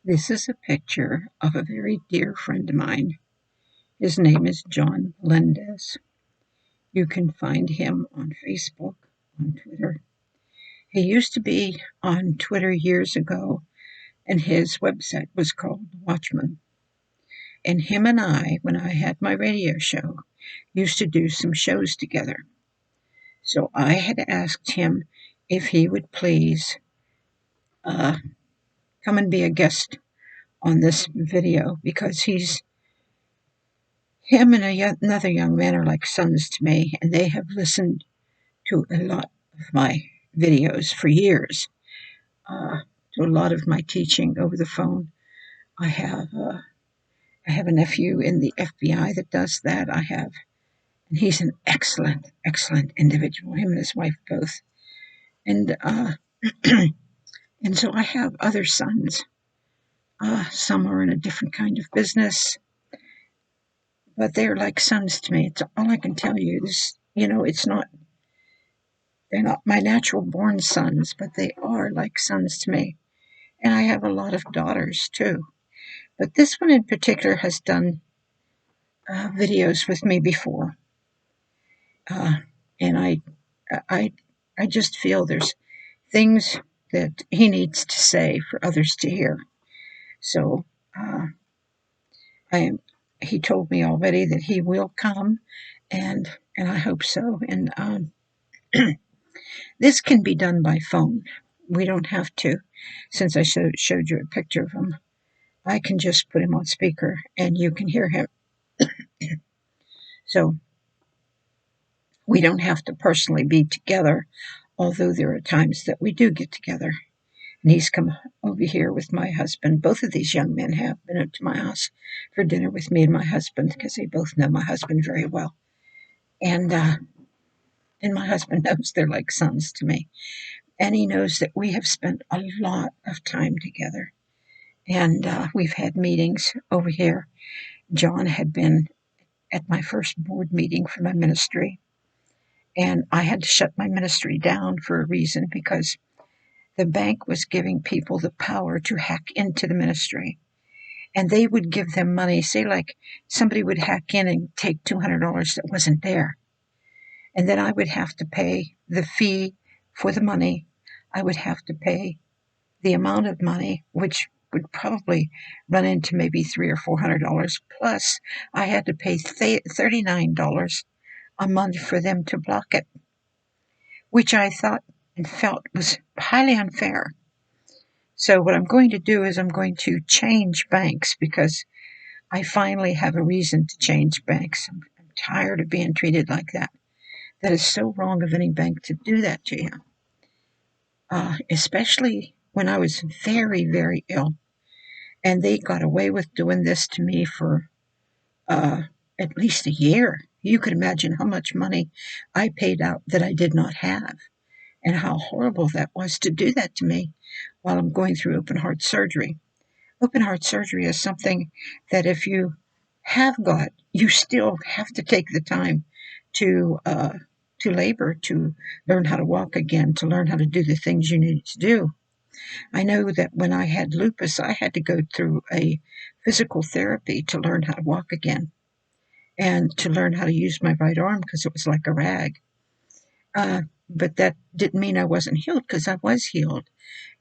This is a picture of a very dear friend of mine. His name is John Melendez. You can find him on Facebook, on Twitter. He used to be on Twitter years ago, and his website was called Watchman. And him and I, when I had my radio show, used to do some shows together. So I had asked him if he would please uh, come and be a guest on this video because him and another young man are like sons to me, and they have listened to a lot of my videos for years, to a lot of my teaching over the phone. I have I have a nephew in the FBI that does that. And he's an excellent, excellent individual. Him and his wife both, and and so I have other sons. Some are in a different kind of business, but they're like sons to me. It's all I can tell you. It's not they're not my natural born sons, but they are like sons to me. And I have a lot of daughters too. But this one in particular has done videos with me before. Uh, and I, I just feel there's things that he needs to say for others to hear. So uh, I am. He told me already that he will come, and I hope so. And this can be done by phone. We don't have to, since I showed you a picture of him. I can just put him on speaker and you can hear him. So we don't have to personally be together, although there are times that we do get together. And he's come over here with my husband. Both of these young men have been up to my house for dinner with me and my husband because they both know my husband very well. And my husband knows they're like sons to me. And he knows that we have spent a lot of time together. And we've had meetings over here. John had been at my first board meeting for my ministry. And I had to shut my ministry down for a reason because the bank was giving people the power to hack into the ministry. And they would give them money, say like somebody would hack in and take $200 that wasn't there. And then I would have to pay the fee for the money. I would have to pay the amount of money, which would probably run into maybe $300 or $400. Plus, I had to pay $39 a month for them to block it, which I thought and felt was highly unfair. So what I'm going to do is I'm going to change banks because I finally have a reason to change banks. I'm tired of being treated like that. That is so wrong of any bank to do that to you, especially when I was very, very ill. And they got away with doing this to me for uh, at least a year. You could imagine how much money I paid out that I did not have, and how horrible that was to do that to me while I'm going through open heart surgery. Open heart surgery is something that if you have got, you still have to take the time to labor, to learn how to walk again, to learn how to do the things you need to do. I know that when I had lupus, I had to go through a physical therapy to learn how to walk again and to learn how to use my right arm because it was like a rag. But that didn't mean I wasn't healed because I was healed.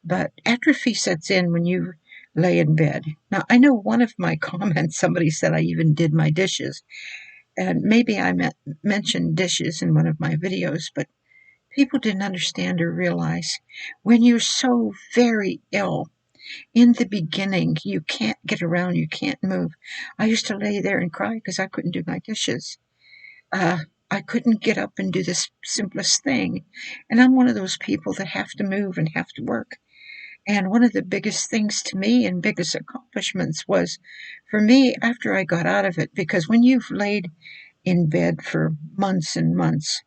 But atrophy sets in when you lay in bed. Now, I know one of my comments, somebody said I even did my dishes. And maybe I mentioned dishes in one of my videos, but people didn't understand or realize when you're so very ill, in the beginning, you can't get around, you can't move. I used to lay there and cry because I couldn't do my dishes. I couldn't get up and do the simplest thing. And I'm one of those people that have to move and have to work. And one of the biggest things to me and biggest accomplishments was for me after I got out of it, because when you've laid in bed for months and months,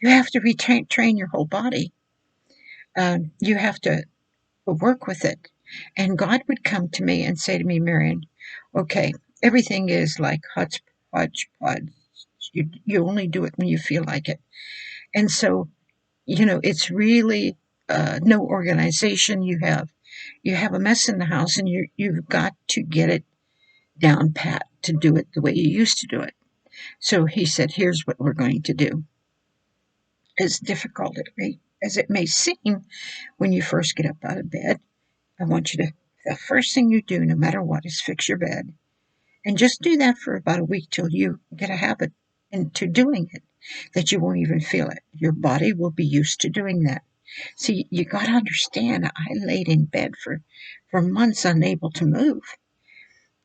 you have to retrain your whole body. You have to work with it. And God would come to me and say to me, Marion, okay, everything is like hodgepodge. You only do it when you feel like it. And so, it's really no organization. You have You have a mess in the house and you've got to get it down pat to do it the way you used to do it. So he said, here's what we're going to do. As difficult as it may seem when you first get up out of bed, I want you to, the first thing you do, no matter what, is fix your bed. And just do that for about a week till you get a habit into doing it, that you won't even feel it. Your body will be used to doing that. See, you got to understand, I laid in bed for months unable to move.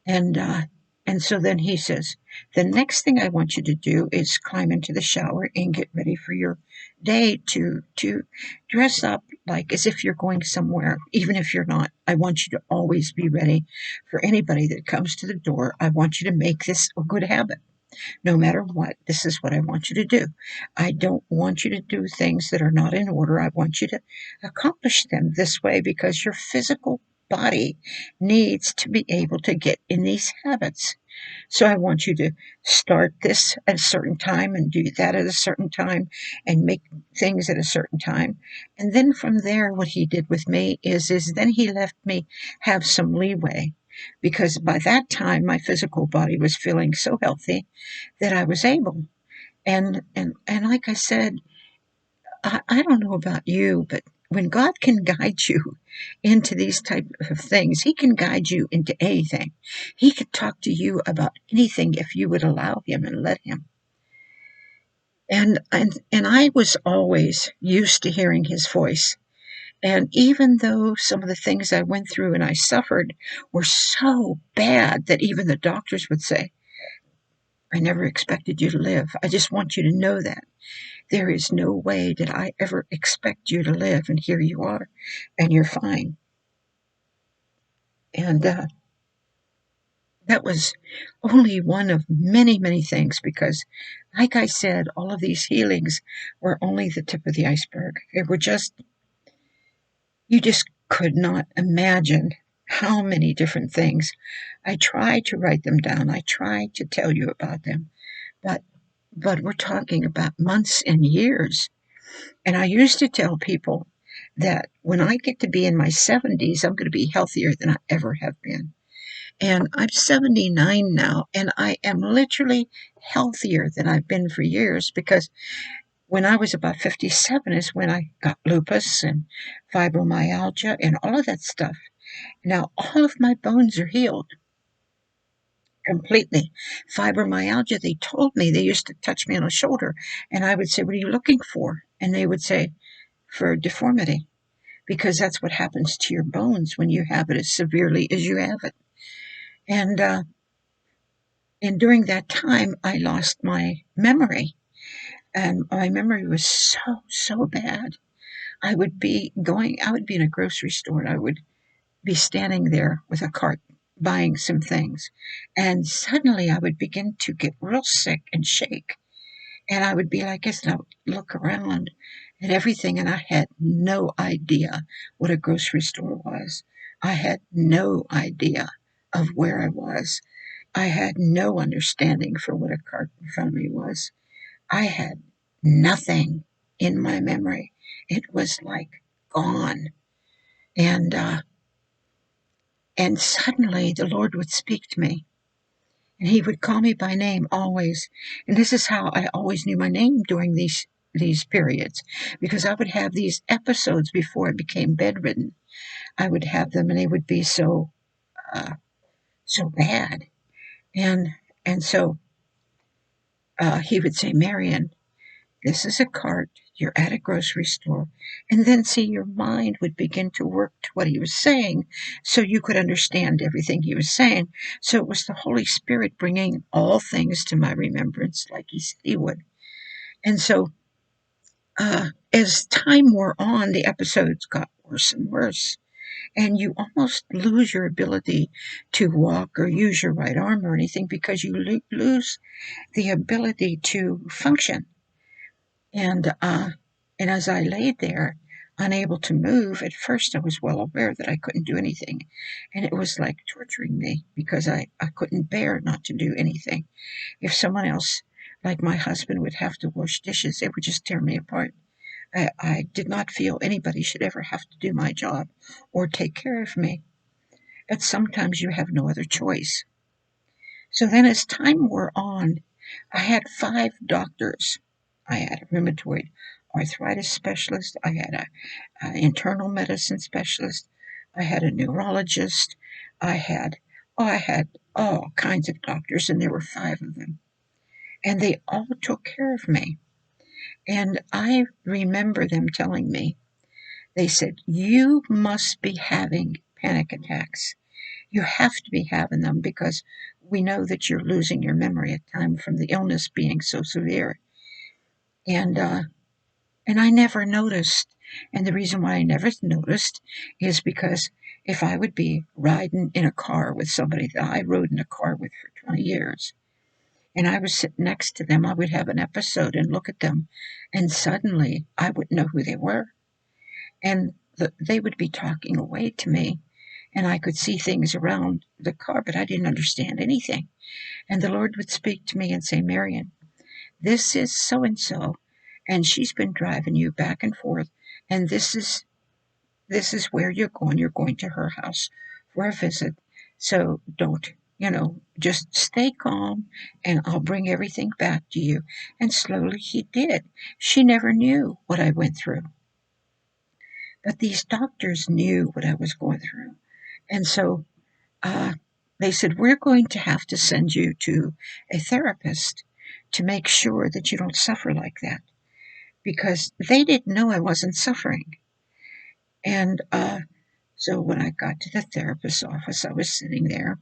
And so then he says, the next thing I want you to do is climb into the shower and get ready for your day to dress up like as if you're going somewhere, even if you're not. I want you to always be ready for anybody that comes to the door. I want you to make this a good habit. No matter what, this is what I want you to do. I don't want you to do things that are not in order. I want you to accomplish them this way because your physical body needs to be able to get in these habits. So I want you to start this at a certain time and do that at a certain time and make things at a certain time. And then from there, what he did with me is then he left me have some leeway, because by that time my physical body was feeling so healthy that I was able. And like I said, I don't know about you, but when God can guide you into these type of things, he can guide you into anything. He could talk to you about anything if you would allow him and let him. And I was always used to hearing his voice. And even though some of the things I went through and I suffered were so bad that even the doctors would say, I never expected you to live. I just want you to know that. There is no way that I ever expect you to live, and here you are, and you're fine. And that was only one of many, many things because, like I said, all of these healings were only the tip of the iceberg. They were just, you just could not imagine how many different things. I tried to write them down. I tried to tell you about them, but we're talking about months and years. And I used to tell people that when I get to be in my 70s, I'm going to be healthier than I ever have been. And I'm 79 now, and I am literally healthier than I've been for years because when I was about 57 is when I got lupus and fibromyalgia and all of that stuff. Now, all of my bones are healed completely. Fibromyalgia, they told me, they used to touch me on the shoulder, and I would say, what are you looking for? And they would say, for deformity, because that's what happens to your bones when you have it as severely as you have it. And during that time, I lost my memory, and my memory was so bad. I would be in a grocery store, and I would be standing there with a cart buying some things, and suddenly I would begin to get real sick and shake, and I would be like this, and I would look around and everything, and I had no idea what a grocery store was. I had no idea of where I was. I had no understanding for what a cart in front of me was. I had nothing in my memory. It was like gone. And suddenly the Lord would speak to me, and he would call me by name always. And this is how I always knew my name during these periods, because I would have these episodes before I became bedridden. I would have them, and they would be so bad. And so he would say, Marion, this is a cart. You're at a grocery store. And then, see, your mind would begin to work to what he was saying so you could understand everything he was saying. So it was the Holy Spirit bringing all things to my remembrance like he said he would. And so as time wore on, the episodes got worse and worse. And you almost lose your ability to walk or use your right arm or anything because you lose the ability to function. And as I laid there, unable to move, at first I was well aware that I couldn't do anything. And it was like torturing me because I couldn't bear not to do anything. If someone else, like my husband, would have to wash dishes, it would just tear me apart. I did not feel anybody should ever have to do my job or take care of me. But sometimes you have no other choice. So then, as time wore on, I had 5 doctors. I had a rheumatoid arthritis specialist. I had an internal medicine specialist. I had a neurologist. I had I had all kinds of doctors, and there were 5 of them, and they all took care of me. And I remember them telling me, they said, "You must be having panic attacks. You have to be having them because we know that you're losing your memory at time from the illness being so severe." And I never noticed. And the reason why I never noticed is because if I would be riding in a car with somebody that I rode in a car with for 20 years, and I was sitting next to them, I would have an episode and look at them, and suddenly I wouldn't know who they were. And they would be talking away to me, and I could see things around the car, but I didn't understand anything. And the Lord would speak to me and say, "Marion, this is so and so, and she's been driving you back and forth, and this is where you're going. You're going to her house for a visit. So don't, just stay calm, and I'll bring everything back to you." And slowly he did. She never knew what I went through, but these doctors knew what I was going through. And so uh, they said, "We're going to have to send you to a therapist to make sure that you don't suffer like that," because they didn't know I wasn't suffering. And so when I got to the therapist's office, I was sitting there,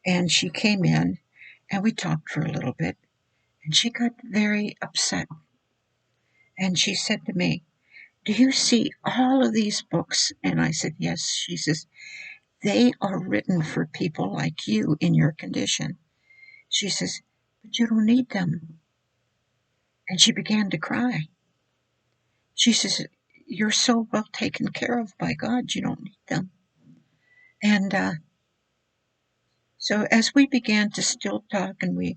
and she came in, and we talked for a little bit, and she got very upset. And she said to me, "Do you see all of these books?" And I said, "Yes." She says, "They are written for people like you in your condition." She says, "But you don't need them." And she began to cry. She says, "You're so well taken care of by God, you don't need them." And so as we began to still talk, and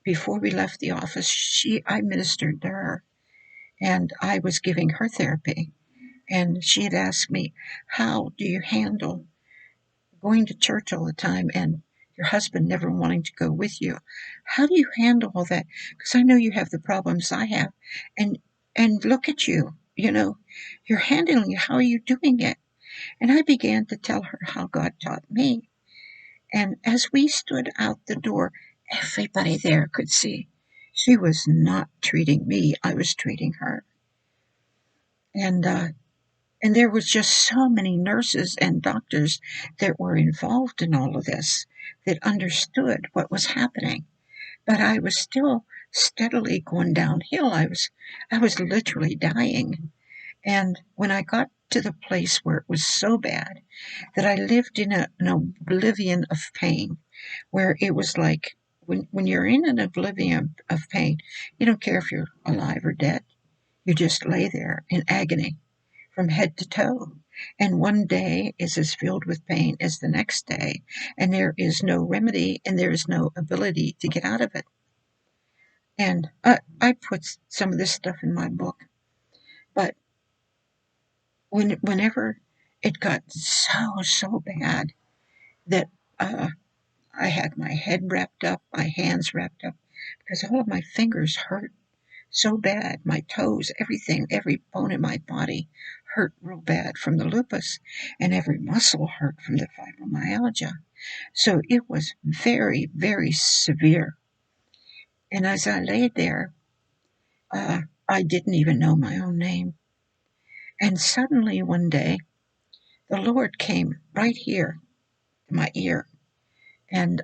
before we left the office, I ministered to her, and I was giving her therapy. And she had asked me, "How do you handle going to church all the time and your husband never wanting to go with you? How do you handle all that? Because I know you have the problems I have, and look at you, you're handling it. How are you doing it?" And I began to tell her how God taught me. And as we stood out the door, everybody there could see she was not treating me, I was treating her. And there was just so many nurses and doctors that were involved in all of this that understood what was happening. But I was still steadily going downhill. I was literally dying. And when I got to the place where it was so bad that I lived in an oblivion of pain, where it was like when you're in an oblivion of pain, you don't care if you're alive or dead. You just lay there in agony from head to toe. And one day is as filled with pain as the next day, and there is no remedy and there is no ability to get out of it. And I put some of this stuff in my book, but whenever it got so bad that I had my head wrapped up, my hands wrapped up, because all of my fingers hurt so bad, my toes, everything, every bone in my body hurt real bad from the lupus, and every muscle hurt from the fibromyalgia. So it was very, very severe. And as I lay there, I didn't even know my own name. And suddenly one day, the Lord came right here to my ear, and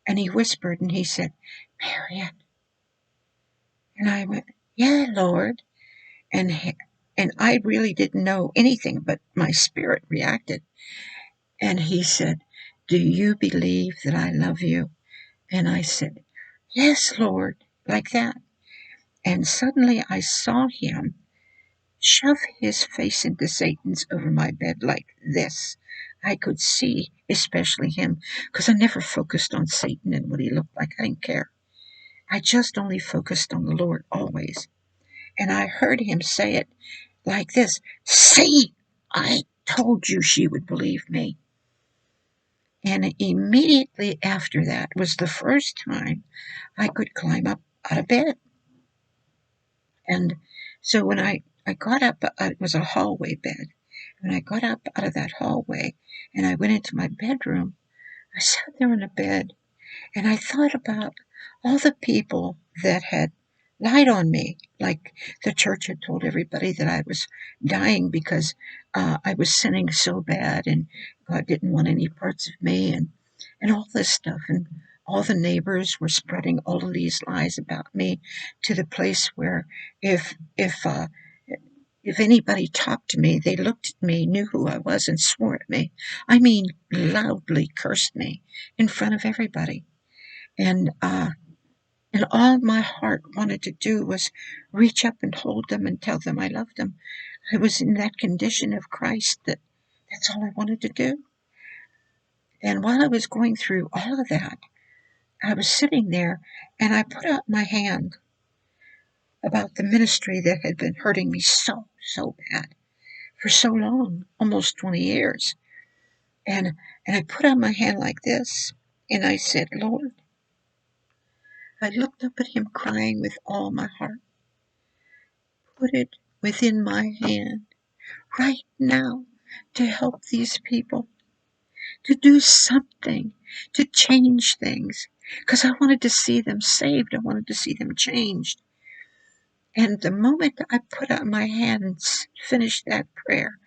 he whispered and he said, "Marion." And I went, "Yeah, Lord." And I really didn't know anything, but my spirit reacted. And he said, "Do you believe that I love you?" And I said, "Yes, Lord," like that. And suddenly I saw him shove his face into Satan's over my bed like this. I could see, especially him, because I never focused on Satan and what he looked like. I didn't care. I just only focused on the Lord always. And I heard him say it like this: "See, I told you she would believe me." And immediately after that was the first time I could climb up out of bed. And so when I got up, it was a hallway bed. When I got up out of that hallway and I went into my bedroom, I sat there in the bed and I thought about all the people that had lied on me. Like the church had told everybody that I was dying because I was sinning so bad and God didn't want any parts of me, and all this stuff. And all the neighbors were spreading all of these lies about me to the place where if if uh, if anybody talked to me, they looked at me, knew who I was, and swore at me. I mean, loudly cursed me in front of everybody. And and all my heart wanted to do was reach up and hold them and tell them I loved them. I was in that condition of Christ that that's all I wanted to do. And while I was going through all of that, I was sitting there and I put out my hand about the ministry that had been hurting me so bad for so long, almost 20 years. And I put out my hand like this and I said, Lord, I looked up at him crying with all my heart. Put it within my hand right now to help these people, to do something, to change things. Because I wanted to see them saved. I wanted to see them changed. And the moment I put out my hand and finished that prayer,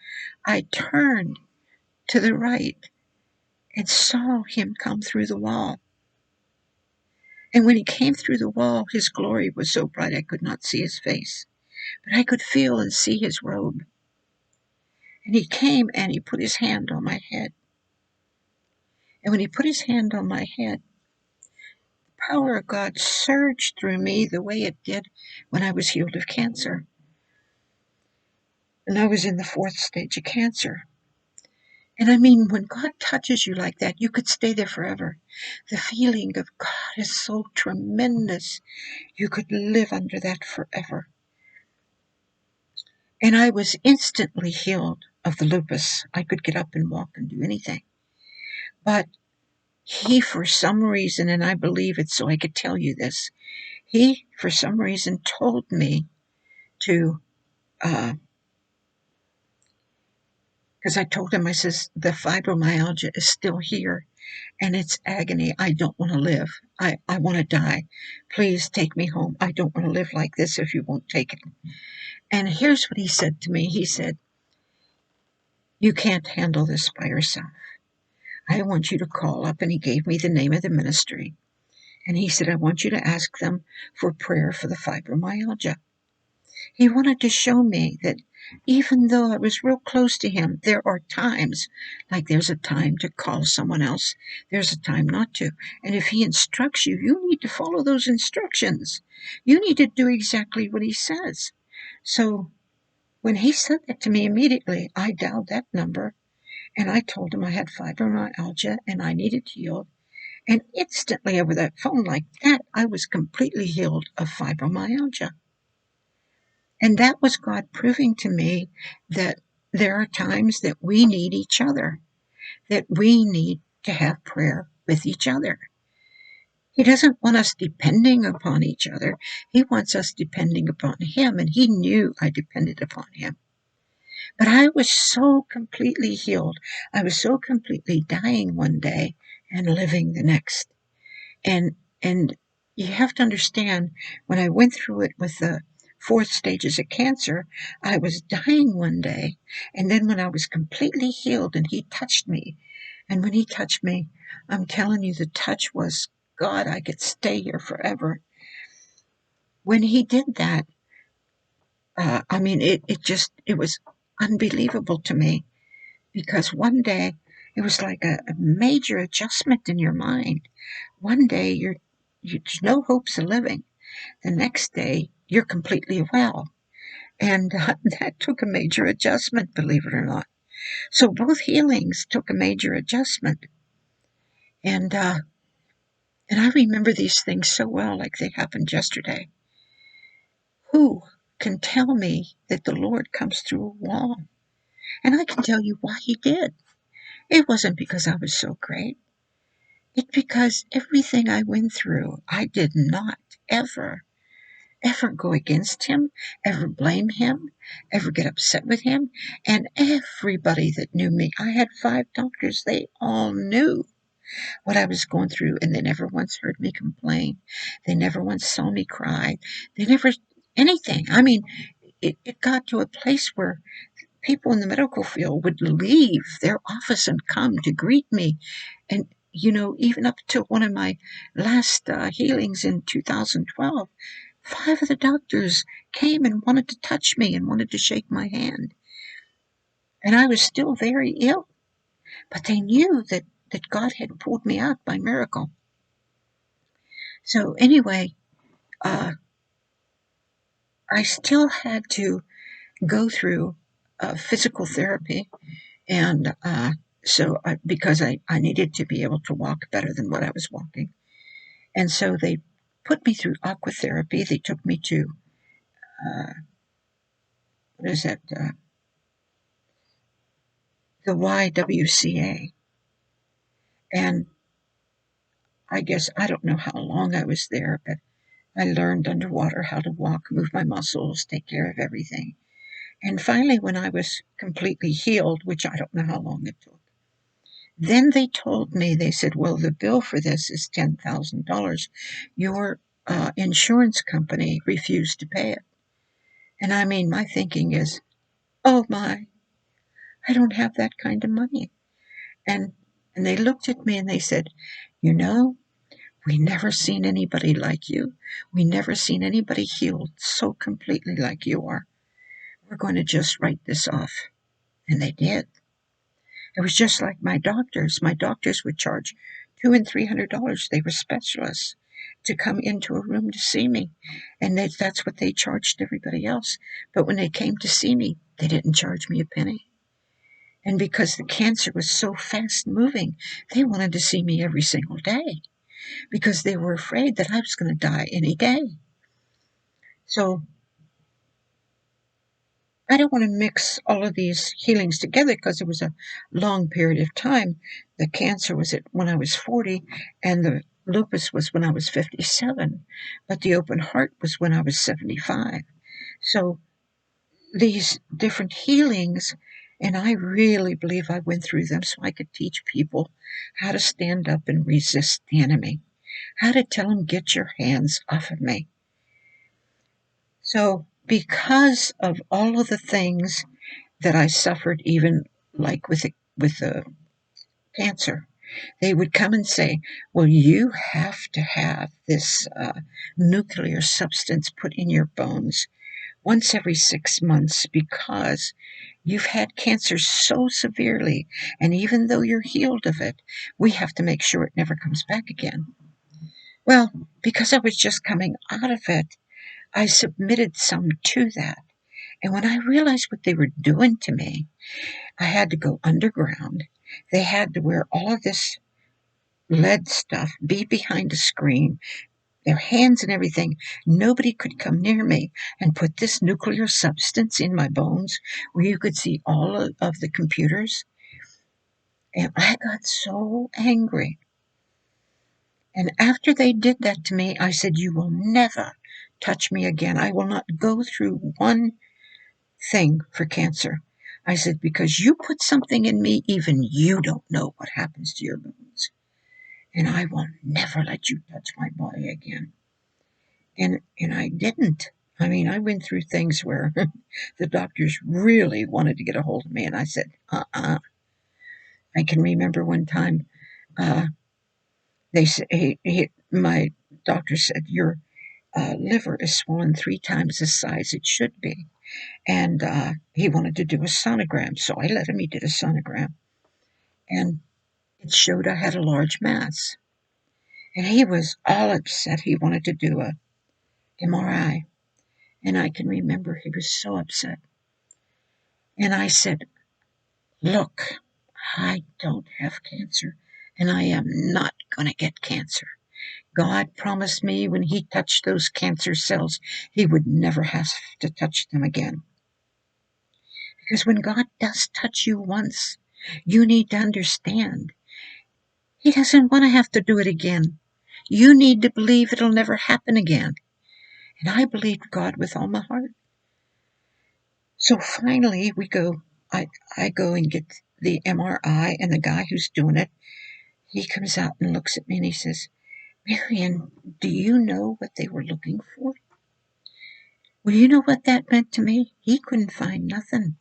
I turned to the right and saw him come through the wall. And when he came through the wall, his glory was so bright I could not see his face, but I could feel and see his robe. And he came and he put his hand on my head. And when he put his hand on my head, the power of God surged through me the way it did when I was healed of cancer. And I was in the 4th stage of cancer. And I mean, when God touches you like that, you could stay there forever. The feeling of God is so tremendous. You could live under that forever. And I was instantly healed of the lupus. I could get up and walk and do anything. But he, for some reason, and I believe it so I could tell you this, he, for some reason, told me to, because I told him, I says, the fibromyalgia is still here and it's agony. I don't want to live. I want to die. Please take me home. I don't want to live like this if you won't take it. And here's what he said to me. He said, you can't handle this by yourself. I want you to call up, and he gave me the name of the ministry. And he said, I want you to ask them for prayer for the fibromyalgia. He wanted to show me that even though I was real close to him, there are times, like there's a time to call someone else, there's a time not to. And if he instructs you, you need to follow those instructions. You need to do exactly what he says. So when he said that to me immediately, I dialed that number and I told him I had fibromyalgia and I needed healed. And instantly over that phone like that, I was completely healed of fibromyalgia. And that was God proving to me that there are times that we need each other, that we need to have prayer with each other. He doesn't want us depending upon each other. He wants us depending upon him, and he knew I depended upon him. But I was so completely healed. I was so completely dying one day and living the next. And you have to understand, when I went through it with the 4th stages of cancer, I was dying one day, and then when I was completely healed and he touched me, and when he touched me, I'm telling you, the touch was, God, I could stay here forever. When he did that, I mean, it was unbelievable to me, because one day it was like a major adjustment in your mind. One day there's no hopes of living. The next day you're completely well. And that took a major adjustment, believe it or not. So both healings took a major adjustment. And I remember these things so well, like they happened yesterday. Who can tell me that the Lord comes through a wall. And I can tell you why he did. It wasn't because I was so great. It's because everything I went through, I did not ever go against him, ever blame him, ever get upset with him. And everybody that knew me, I had 5 doctors, they all knew what I was going through, and they never once heard me complain. They never once saw me cry. They never anything. I mean, it got to a place where people in the medical field would leave their office and come to greet me. And, even up to one of my last healings in 2012, 5 of the doctors came and wanted to touch me and wanted to shake my hand. And I was still very ill, but they knew that God had pulled me out by miracle. So anyway, I still had to go through physical therapy, and because I needed to be able to walk better than what I was walking. And so they put me through aqua therapy. They took me to, what is that, the YWCA. And I guess, I don't know how long I was there, but I learned underwater how to walk, move my muscles, take care of everything. And finally, when I was completely healed, which I don't know how long it took, then they told me, they said, well, the bill for this is $10,000. Your insurance company refused to pay it. And I mean, my thinking is, oh my, I don't have that kind of money. And they looked at me and they said, you know, we never seen anybody like you. We never seen anybody healed so completely like you are. We're going to just write this off. And they did. It was just like my doctors. My doctors would charge $200 and $300. They were specialists to come into a room to see me, and that's what they charged everybody else. But when they came to see me, they didn't charge me a penny. And because the cancer was so fast moving, they wanted to see me every single day because they were afraid that I was going to die any day. So I don't want to mix all of these healings together because it was a long period of time. The cancer was when I was 40, and the lupus was when I was 57, but the open heart was when I was 75. So these different healings, and I really believe I went through them so I could teach people how to stand up and resist the enemy, how to tell them, get your hands off of me. So because of all of the things that I suffered, even like with the cancer, they would come and say, well, you have to have this nuclear substance put in your bones once every 6 months because you've had cancer so severely, and even though you're healed of it, we have to make sure it never comes back again. Well, because I was just coming out of it, I submitted some to that. And when I realized what they were doing to me, I had to go underground. They had to wear all of this lead stuff, be behind a screen, their hands and everything. Nobody could come near me and put this nuclear substance in my bones where you could see all of the computers. And I got so angry. And after they did that to me, I said, you will never touch me again. I will not go through one thing for cancer. I said, because you put something in me, even you don't know what happens to your bones. And I will never let you touch my body again. And I didn't. I mean, I went through things where the doctors really wanted to get a hold of me, and I said, I can remember one time they said, my doctor said, your liver is swollen 3 times the size it should be. And he wanted to do a sonogram, so I let him. He did a sonogram, and it showed I had a large mass. And he was all upset. He wanted to do a MRI, and I can remember he was so upset. And I said, look, I don't have cancer, and I am not going to get cancer. God promised me when He touched those cancer cells, He would never have to touch them again. Because when God does touch you once, you need to understand He doesn't want to have to do it again. You need to believe it'll never happen again. And I believed God with all my heart. So finally, I go and get the MRI, and the guy who's doing it, he comes out and looks at me and he says, Marion, do you know what they were looking for? Well, you know what that meant to me? He couldn't find nothing.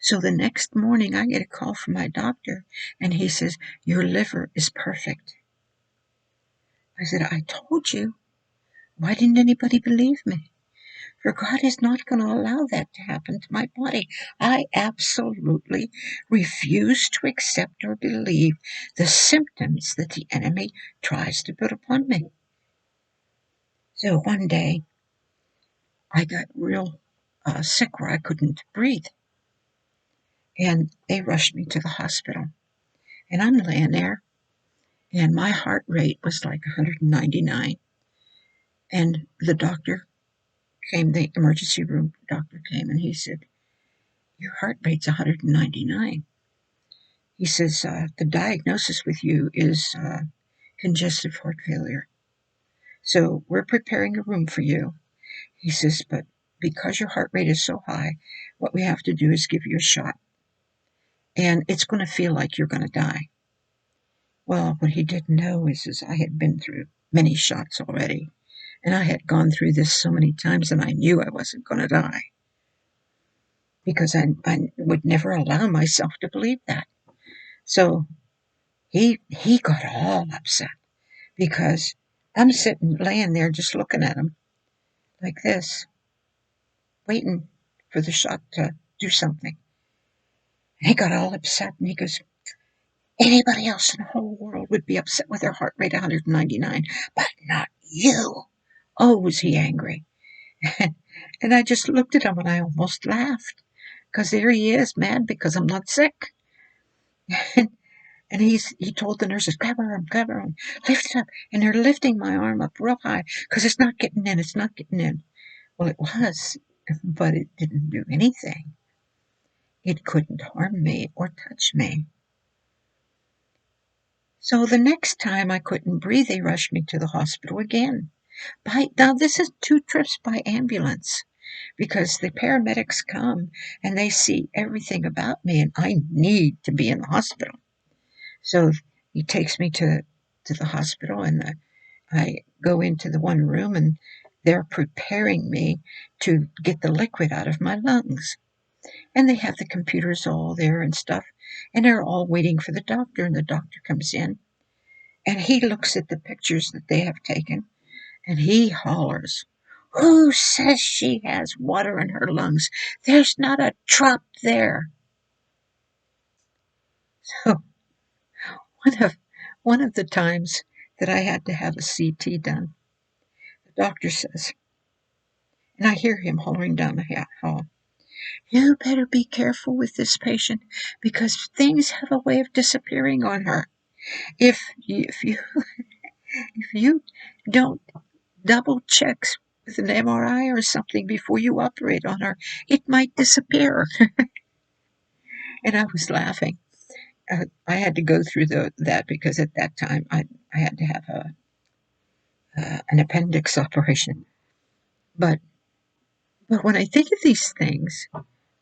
So the next morning, I get a call from my doctor, and he says, your liver is perfect. I said, I told you. Why didn't anybody believe me? For God is not going to allow that to happen to my body. I absolutely refuse to accept or believe the symptoms that the enemy tries to put upon me. So one day, I got real sick where I couldn't breathe. And they rushed me to the hospital. And I'm laying there, and my heart rate was like 199. And the doctor came, the emergency room doctor came, and he said, your heart rate's 199. He says, the diagnosis with you is congestive heart failure. So we're preparing a room for you. He says, but because your heart rate is so high, what we have to do is give you a shot. And it's going to feel like you're going to die. Well, what he didn't know is I had been through many shots already. And I had gone through this so many times, and I knew I wasn't going to die. Because I would never allow myself to believe that. So he got all upset. Because I'm sitting, laying there, just looking at him like this, waiting for the shot to do something. And he got all upset, and he goes, anybody else in the whole world would be upset with their heart rate 199, but not you. Oh, was he angry. And I just looked at him, and I almost laughed, because there he is, mad because I'm not sick. And he told the nurses, grab her arm, lift it up. And they're lifting my arm up real high, because it's not getting in, it's not getting in. Well, it was, but it didn't do anything. It couldn't harm me or touch me. So the next time I couldn't breathe, they rushed me to the hospital again. Now, this is 2 trips by ambulance, because the paramedics come and they see everything about me, and I need to be in the hospital. So he takes me to the hospital, and I go into the one room, and they're preparing me to get the liquid out of my lungs. And they have the computers all there and stuff, and they're all waiting for the doctor, and the doctor comes in, and he looks at the pictures that they have taken, and he hollers, who says she has water in her lungs? There's not a drop there. So one of the times that I had to have a CT done, the doctor says, and I hear him hollering down the hall, you better be careful with this patient, because things have a way of disappearing on her. If you don't double check with an MRI or something before you operate on her, it might disappear. And I was laughing. I had to go through that because at that time I had to have an appendix operation. But when I think of these things,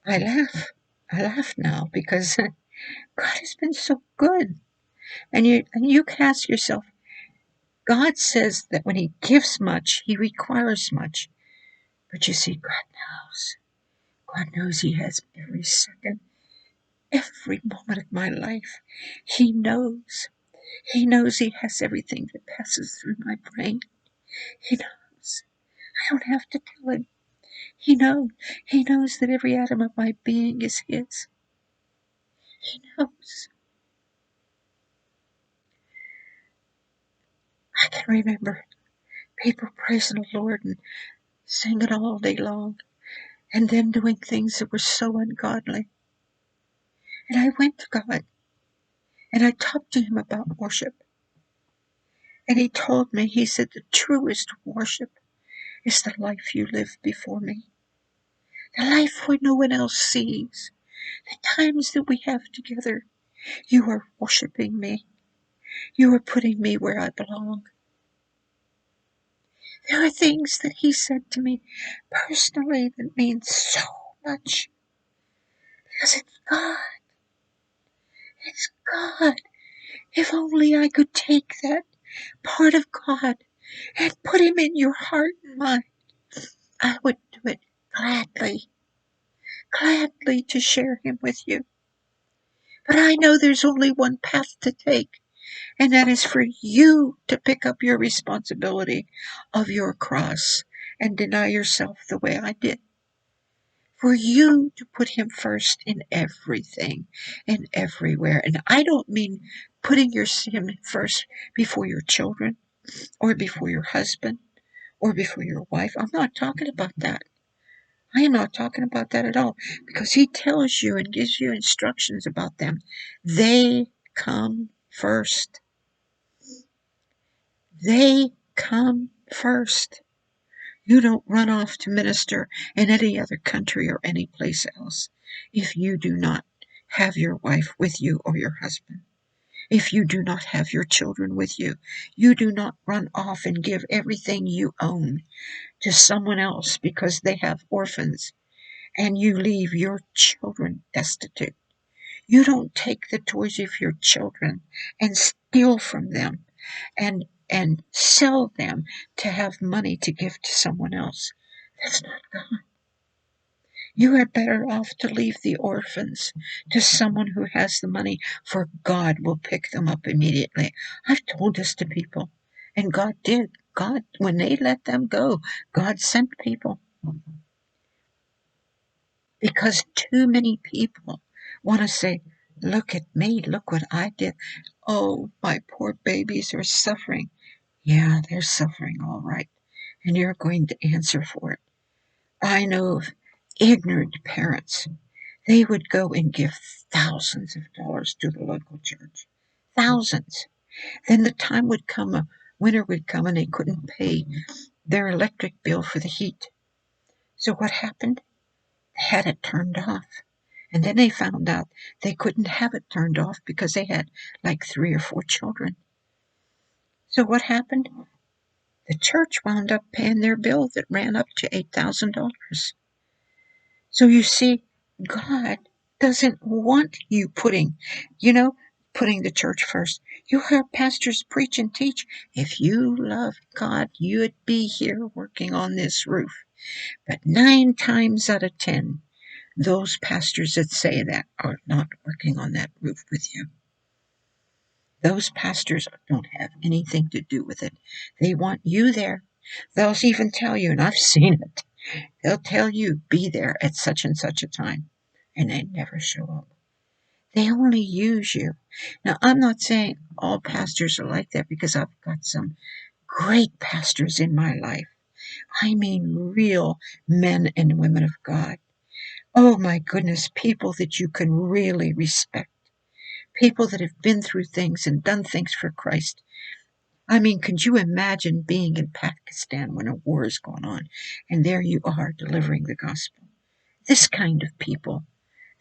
I laugh. I laugh now, because God has been so good. And you can ask yourself, God says that when He gives much, He requires much. But you see, God knows. God knows He has every second, every moment of my life. He knows. He knows He has everything that passes through my brain. He knows. I don't have to tell Him. He knows. He knows that every atom of my being is His. He knows. I can remember people praising the Lord and singing all day long, and then doing things that were so ungodly. And I went to God, and I talked to Him about worship. And he told me, he said, the truest worship is the life you live before me. The life where no one else sees. The times that we have together. You are worshiping me. You are putting me where I belong. There are things that he said to me personally that mean so much. Because it's God. It's God. If only I could take that part of God and put him in your heart and mind, I would do it gladly, gladly to share him with you. But I know there's only one path to take, and that is for you to pick up your responsibility of your cross and deny yourself the way I did. For you to put him first in everything and everywhere. And I don't mean putting him first before your children or before your husband or before your wife. I'm not talking about that. I am not talking about that at all, because he tells you and gives you instructions about them. They come first. They come first. You don't run off to minister in any other country or any place else if you do not have your wife with you or your husband. If you do not have your children with you, you do not run off and give everything you own to someone else because they have orphans and you leave your children destitute. You don't take the toys of your children and steal from them and sell them to have money to give to someone else. That's not God. You are better off to leave the orphans to someone who has the money, for God will pick them up immediately. I've told this to people, and God did. God, when they let them go, God sent people. Because too many people want to say, look at me, look what I did. Oh, my poor babies are suffering. Yeah, they're suffering all right, and you're going to answer for it. I know of ignorant parents. They would go and give thousands of dollars to the local church. Thousands. Then the time would come, winter would come, and they couldn't pay their electric bill for the heat. So what happened? They had it turned off. And then they found out they couldn't have it turned off because they had like 3 or 4 children. So what happened? The church wound up paying their bill that ran up to $8,000. So you see, God doesn't want you putting the church first. You heard pastors preach and teach. If you loved God, you'd be here working on this roof. But 9 times out of 10, those pastors that say that are not working on that roof with you. Those pastors don't have anything to do with it. They want you there. They'll even tell you, and I've seen it, they'll tell you, be there at such and such a time, and they never show up. They only use you. Now, I'm not saying all pastors are like that, because I've got some great pastors in my life. I mean real men and women of God. Oh my goodness, people that you can really respect. People that have been through things and done things for Christ. I mean, could you imagine being in Pakistan when a war is going on, and there you are delivering the gospel? This kind of people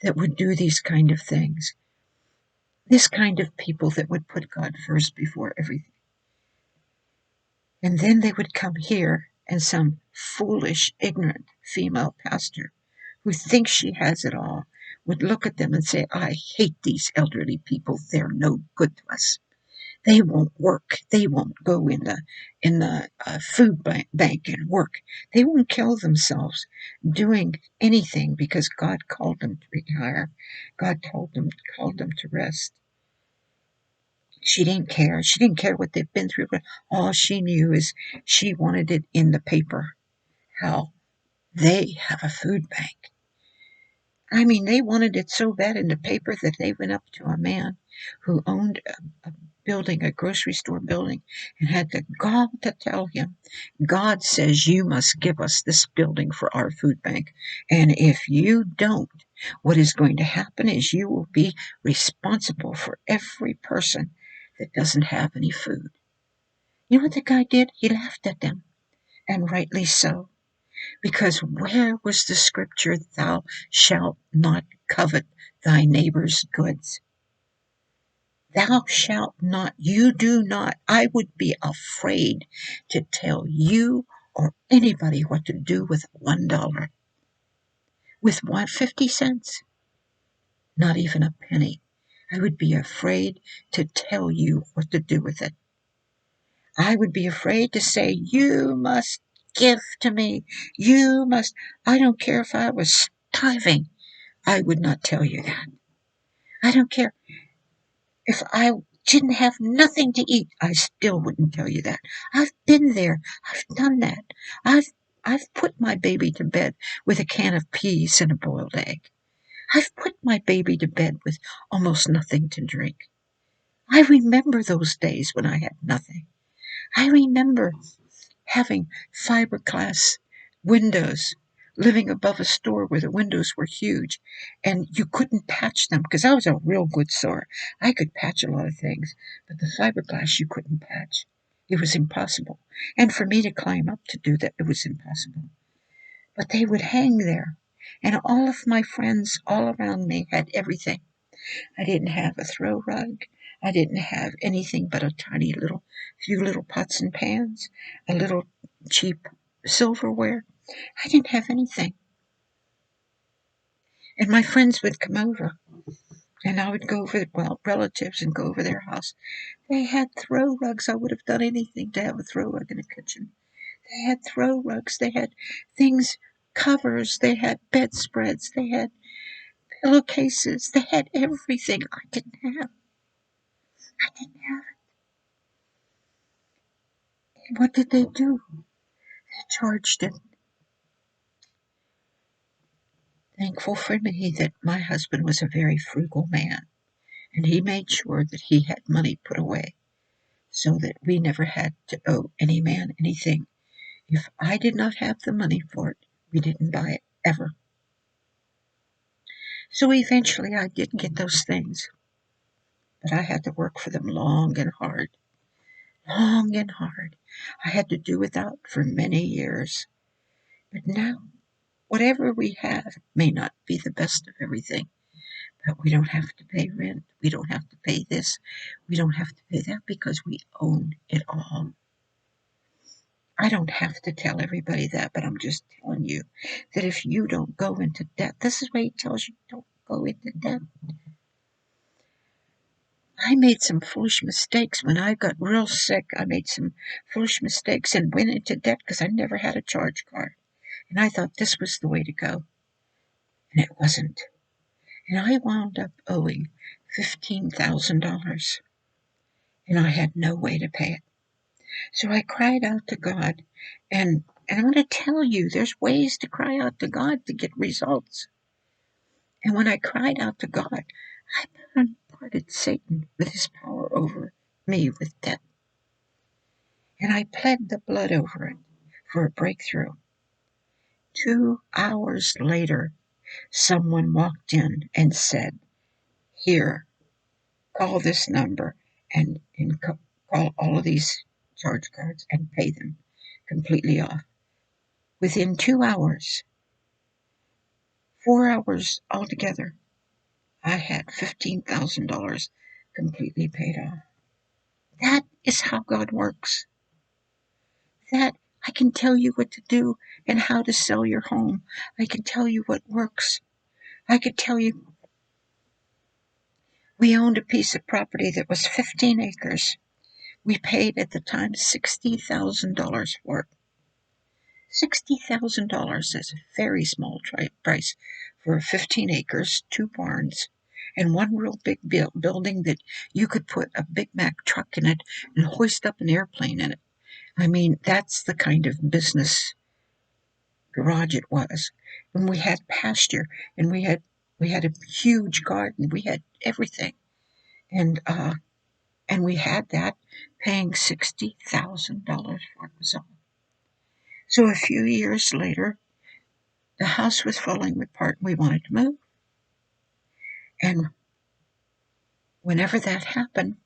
that would do these kind of things. This kind of people that would put God first before everything. And then they would come here, and some foolish, ignorant female pastor who thinks she has it all would look at them and say, I hate these elderly people. They're no good to us. They won't work. They won't go in the food bank and work. They won't kill themselves doing anything because God called them to retire. God called them to rest. She didn't care. She didn't care what they've been through. But all she knew is she wanted it in the paper how they have a food bank. I mean, they wanted it so bad in the paper that they went up to a man who owned a building, a grocery store building, and had the gall to tell him, God says you must give us this building for our food bank. And if you don't, what is going to happen is you will be responsible for every person that doesn't have any food. You know what the guy did? He laughed at them, and rightly so, because where was the scripture, thou shalt not covet thy neighbor's goods? Thou shalt not, you do not. I would be afraid to tell you or anybody what to do with $1. With what, 50 cents? Not even a penny. I would be afraid to tell you what to do with it. I would be afraid to say, you must give to me. You must. I don't care if I was starving. I would not tell you that. I don't care if I didn't have nothing to eat. I still wouldn't tell you that. I've been there. I've done that. I've I've put my baby to bed with a can of peas and a boiled egg. I've put my baby to bed with almost nothing to drink. I remember those days when I had nothing. I remember having fiberglass windows, living above a store where the windows were huge and you couldn't patch them because I was a real good sewer. I could patch a lot of things, but the fiberglass you couldn't patch. It was impossible. And for me to climb up to do that, it was impossible. But they would hang there. And all of my friends all around me had everything. I didn't have a throw rug. I didn't have anything but a tiny little few little pots and pans, a little cheap silverware. I didn't have anything. And my friends would come over and I would go over, well, relatives and go over their house. They had throw rugs. I would have done anything to have a throw rug in the kitchen. They had throw rugs. They had things, covers. They had bedspreads. They had pillowcases. They had everything I didn't have. I didn't have it. What did they do? They charged it. Thankful for me that my husband was a very frugal man, and he made sure that he had money put away so that we never had to owe any man anything. If I did not have the money for it, we didn't buy it ever. So eventually I did get those things, but I had to work for them long and hard. Long and hard. I had to do without for many years. But now, whatever we have may not be the best of everything. But we don't have to pay rent. We don't have to pay this. We don't have to pay that because we own it all. I don't have to tell everybody that, but I'm just telling you that if you don't go into debt, this is why he tells you don't go into debt. I made some foolish mistakes when I got real sick. I made some foolish mistakes and went into debt because I never had a charge card. And I thought this was the way to go. And it wasn't. And I wound up owing $15,000. And I had no way to pay it. So I cried out to God. And I'm going to tell you, there's ways to cry out to God to get results. And when I cried out to God, I bombarded Satan with his power over me with debt. And I pled the blood over it for a breakthrough. 2 hours later, someone walked in and said, here, call this number and call all of these charge cards and pay them completely off. Within 2 hours, 4 hours altogether, I had $15,000 completely paid off. That is how God works. That I can tell you what to do and how to sell your home. I can tell you what works. I could tell you we owned a piece of property that was 15 acres. We paid at the time $60,000 for it. $60,000 is a very small price for 15 acres, 2 barns, and one real big building that you could put a Big Mac truck in it and hoist up an airplane in it. I mean, that's the kind of business garage it was. And we had pasture, and we had a huge garden. We had everything, and we had that, paying $60,000 for it was all. So a few years later, the house was falling apart. We wanted to move. And whenever that happened,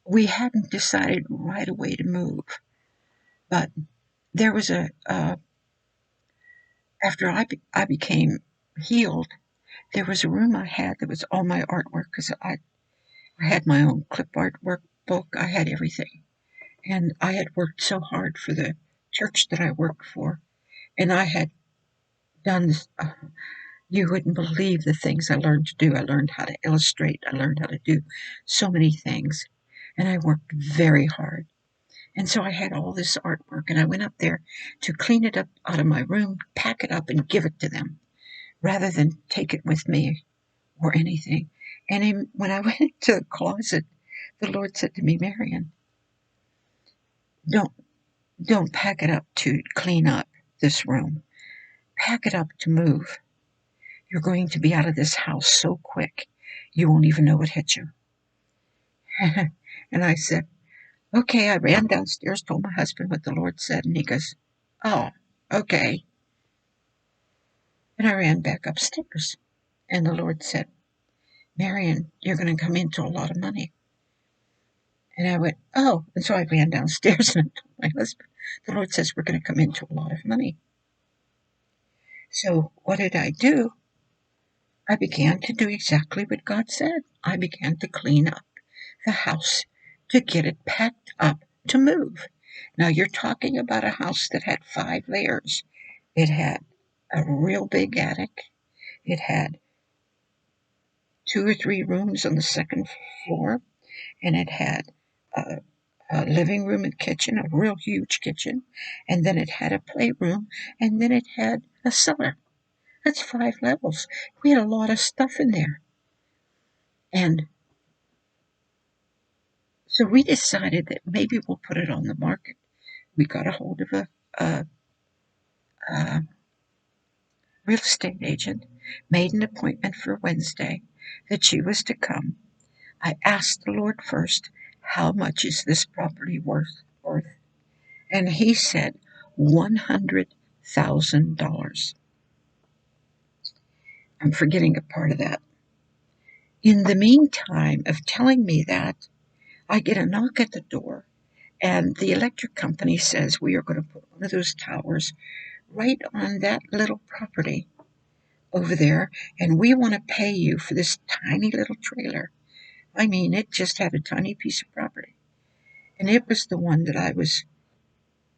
we hadn't decided right away to move, but there was after I became healed, there was a room I had that was all my artwork because I had my own clip art workbook. I had everything. And I had worked so hard for the church that I worked for. And I had done, you wouldn't believe the things I learned to do. I learned how to illustrate. I learned how to do so many things. And I worked very hard. And so I had all this artwork, and I went up there to clean it up out of my room, pack it up, and give it to them rather than take it with me or anything. And when I went into the closet, the Lord said to me, Marion, don't don't pack it up to clean up this room. Pack it up to move. You're going to be out of this house so quick, you won't even know what hit you. And I said, okay. I ran downstairs, told my husband what the Lord said, and he goes, oh, okay. And I ran back upstairs, and the Lord said, Marion, you're going to come into a lot of money. And I went, oh. And so I ran downstairs and I told my husband, the Lord says we're going to come into a lot of money. So what did I do? I began to do exactly what God said. I began to clean up the house to get it packed up to move. Now you're talking about a house that had 5 layers. It had a real big attic. It had 2 or 3 rooms on the second floor, and it had a living room and kitchen, a real huge kitchen, and then it had a playroom, and then it had a cellar. That's 5 levels. We had a lot of stuff in there. And so we decided that maybe we'll put it on the market. We got a hold of a real estate agent, made an appointment for Wednesday that she was to come. I asked the Lord first, how much is this property worth? And he said $100,000. I'm forgetting a part of that. In the meantime of telling me that, I get a knock at the door, and the electric company says we are going to put one of those towers right on that little property over there, and we want to pay you for this tiny little trailer. I mean, it just had a tiny piece of property. And it was the one that I was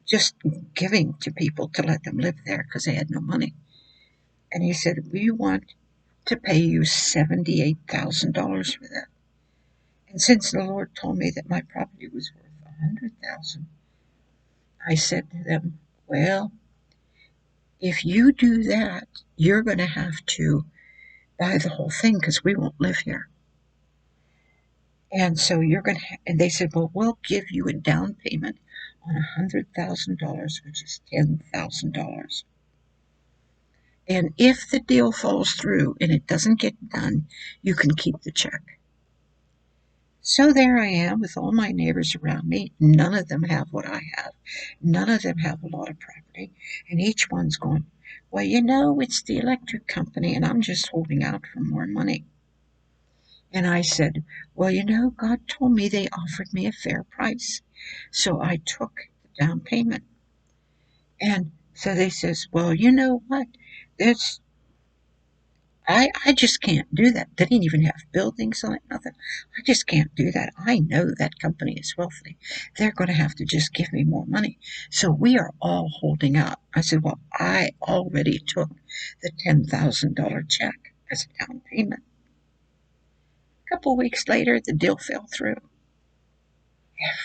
just giving to people to let them live there because they had no money. And he said, we want to pay you $78,000 for that. And since the Lord told me that my property was worth $100,000, I said to them, well, if you do that, you're going to have to buy the whole thing because we won't live here. And so you're going to, and they said, well, we'll give you a down payment on $100,000, which is $10,000. And if the deal falls through and it doesn't get done, you can keep the check. So there I am with all my neighbors around me. None of them have what I have. None of them have a lot of property. And each one's going, well, it's the electric company, and I'm just holding out for more money. And I said, well, God told me they offered me a fair price. So I took the down payment. And so they says, well, you know what? There's I just can't do that. They didn't even have buildings on it, nothing. I just can't do that. I know that company is wealthy. They're going to have to just give me more money. So we are all holding out. I said, well, I already took the $10,000 check as a down payment. A couple of weeks later, the deal fell through.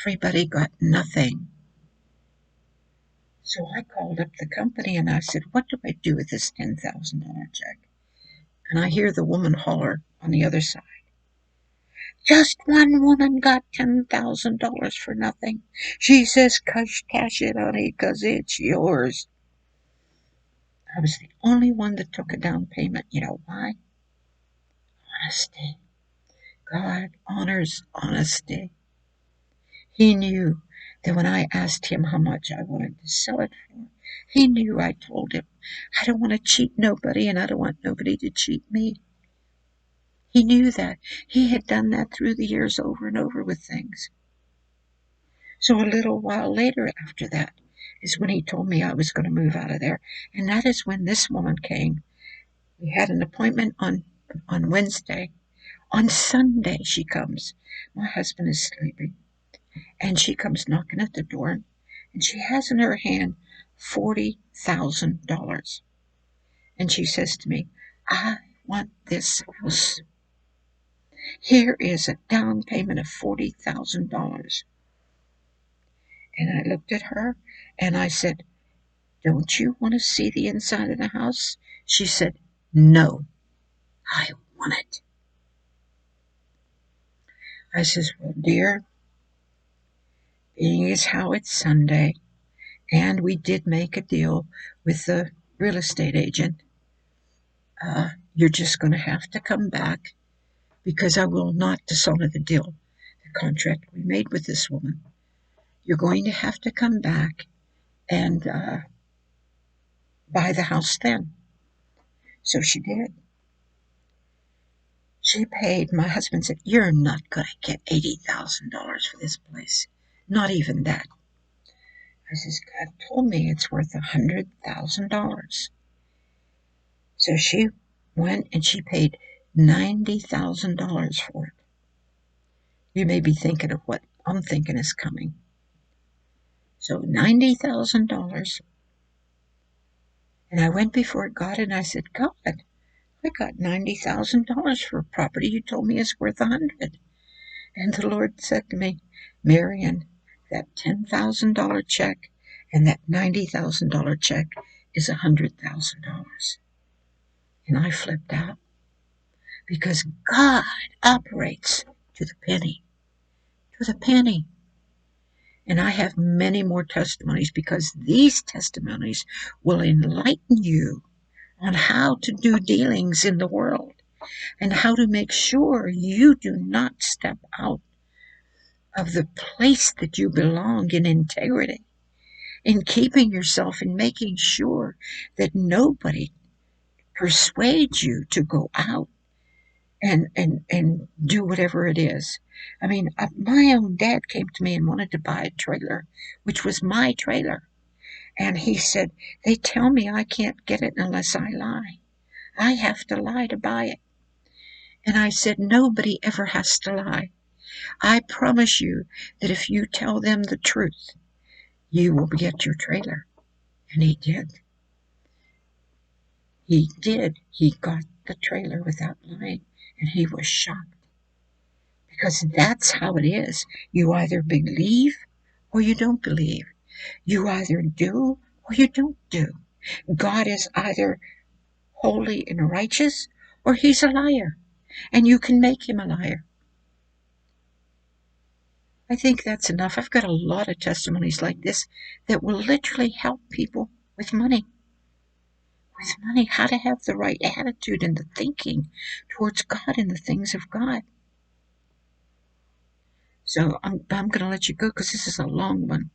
Everybody got nothing. So I called up the company and I said, what do I do with this $10,000 check? And I hear the woman holler on the other side. Just one woman got $10,000 for nothing. She says, cash it, honey, 'cause it's yours. I was the only one that took a down payment. You know why? Honesty. God honors honesty. He knew that when I asked him how much I wanted to sell it for, he knew I told him, I don't want to cheat nobody and I don't want nobody to cheat me. He knew that. He had done that through the years over and over with things. So a little while later after that is when he told me I was going to move out of there. And that is when this woman came. We had an appointment on Wednesday. On Sunday she comes. My husband is sleeping. And she comes knocking at the door. And she has in her hand $40,000. And she says to me, I want this house. Here is a down payment of $40,000. And I looked at her and I said, don't you want to see the inside of the house? She said, no, I want it. I says, well, dear, being as how it's Sunday, and we did make a deal with the real estate agent, you're just going to have to come back because I will not dishonor the deal, the contract we made with this woman. You're going to have to come back and buy the house then. So she did. She paid. My husband said, you're not going to get $80,000 for this place. Not even that. I says, God told me it's worth $100,000. So she went and she paid $90,000 for it. You may be thinking of what I'm thinking is coming. So $90,000. And I went before God and I said, God, I got $90,000 for a property you told me is worth $100,000. And the Lord said to me, Marion, that $10,000 check and that $90,000 check is $100,000. And I flipped out because God operates to the penny, to the penny. And I have many more testimonies because these testimonies will enlighten you on how to do dealings in the world and how to make sure you do not step out of the place that you belong in integrity, in keeping yourself and making sure that nobody persuades you to go out and do whatever it is. I mean, my own dad came to me and wanted to buy a trailer, which was my trailer. And he said, they tell me I can't get it unless I lie. I have to lie to buy it. And I said, nobody ever has to lie. I promise you that if you tell them the truth, you will get your trailer. And he did. He did. He got the trailer without lying. And he was shocked. Because that's how it is. You either believe or you don't believe. You either do or you don't do. God is either holy and righteous or he's a liar. And you can make him a liar. I think that's enough. I've got a lot of testimonies like this that will literally help people with money. With money, how to have the right attitude and the thinking towards God and the things of God. So I'm going to let you go because this is a long one.